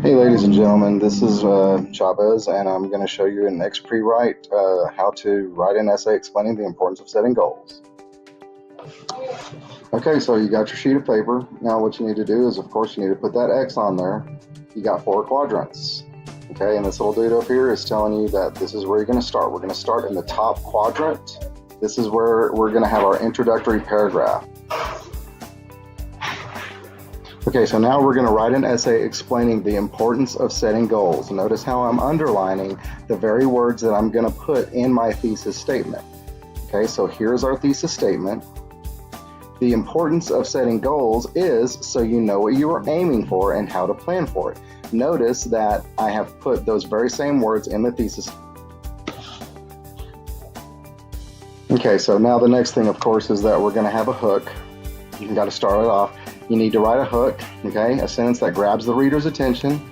Hey ladies and gentlemen, this is Chavez, and I'm going to show you in next pre-write how to write an essay explaining the importance of setting goals. Okay, so you got your sheet of paper. Now what you need to do is, of course, you need to put that X on there. You got 4 quadrants. Okay, and this little dude up here is telling you that this is where you're going to start. We're going to start in the top quadrant. This is where we're going to have our introductory paragraph. Okay, so now we're going to write an essay explaining the importance of setting goals. Notice how I'm underlining the very words that I'm going to put in my thesis statement. Okay, so here's our thesis statement. The importance of setting goals is so you know what you are aiming for and how to plan for it. Notice that I have put those very same words in the thesis. Okay, so now the next thing, of course, is that we're going to have a hook. You've got to start it off. You need to write a hook, okay, a sentence that grabs the reader's attention.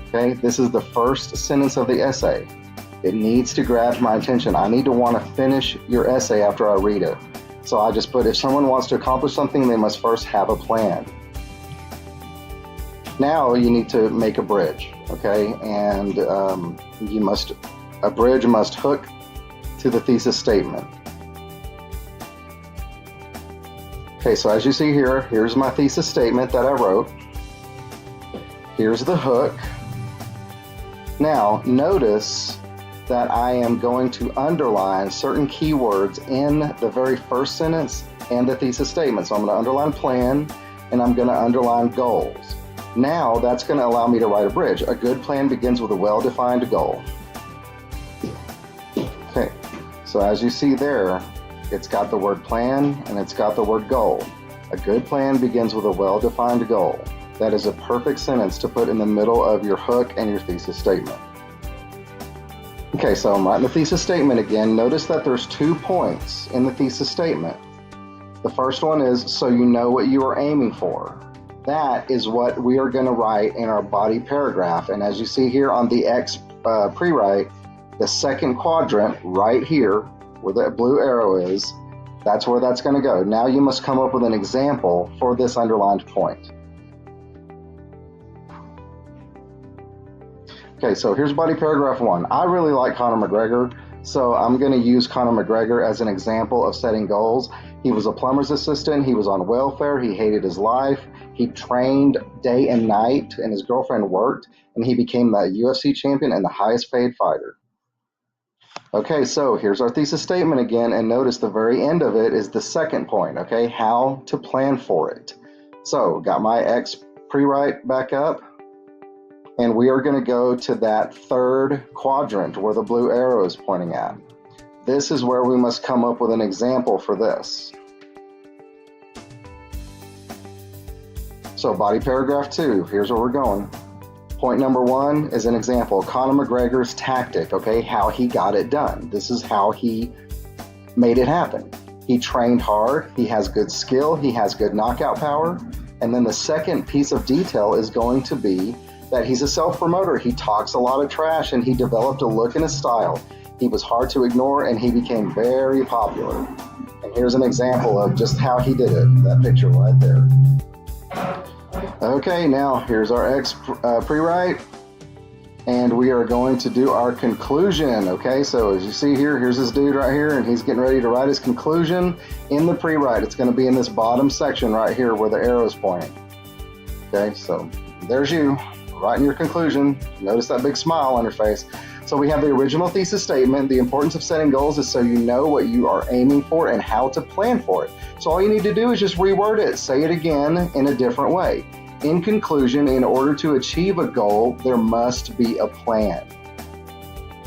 Okay, this is the first sentence of the essay. It needs to grab my attention. I need to want to finish your essay after I read it. So I just put, if someone wants to accomplish something, they must first have a plan. Now you need to make a bridge, okay, and a bridge must hook to the thesis statement. Okay, so as you see here, here's my thesis statement that I wrote. Here's the hook. Now, notice that I am going to underline certain keywords in the very first sentence and the thesis statement. So I'm going to underline plan, and I'm going to underline goals. Now, that's going to allow me to write a bridge. A good plan begins with a well-defined goal. Okay, so as you see there, it's got the word plan and it's got the word goal. A good plan begins with a well-defined goal. That is a perfect sentence to put in the middle of your hook and your thesis statement. Okay, so I'm writing the thesis statement again. Notice that there's 2 points in the thesis statement. The first one is so you know what you are aiming for. That is what we are going to write in our body paragraph. And as you see here on the X pre-write, the second quadrant right here, where that blue arrow is, that's where that's going to go. Now you must come up with an example for this underlined point. Okay, so here's body paragraph 1. I really like Conor McGregor, so I'm going to use Conor McGregor as an example of setting goals. He was a plumber's assistant. He was on welfare. He hated his life. He trained day and night, and his girlfriend worked, and he became the UFC champion and the highest paid fighter. Okay, so here's our thesis statement again, and notice the very end of it is the second point, okay, how to plan for it. So, got my X pre-write back up, and we are going to go to that third quadrant where the blue arrow is pointing at. This is where we must come up with an example for this. So, body paragraph 2, here's where we're going. Point number 1 is an example, Conor McGregor's tactic, okay, how he got it done. This is how he made it happen. He trained hard, he has good skill, he has good knockout power, and then the second piece of detail is going to be that he's a self-promoter. He talks a lot of trash, and he developed a look and a style. He was hard to ignore, and he became very popular. And here's an example of just how he did it, that picture right there. Okay, now here's our X pre-write, and we are going to do our conclusion. Okay, so as you see here, here's this dude right here, and he's getting ready to write his conclusion in the pre-write. It's going to be in this bottom section right here where the arrow is pointing. Okay, so there's you writing your conclusion. Notice that big smile on your face. So we have the original thesis statement. The importance of setting goals is so you know what you are aiming for and how to plan for it. So all you need to do is just reword it, say it again in a different way. In conclusion, in order to achieve a goal, there must be a plan.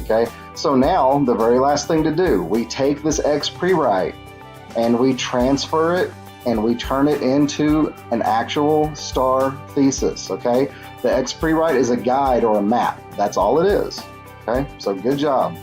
Okay, so now the very last thing to do, we take this X pre-write and we transfer it and we turn it into an actual STAR thesis. Okay, the X pre-write is a guide or a map. That's all it is. Okay, so good job.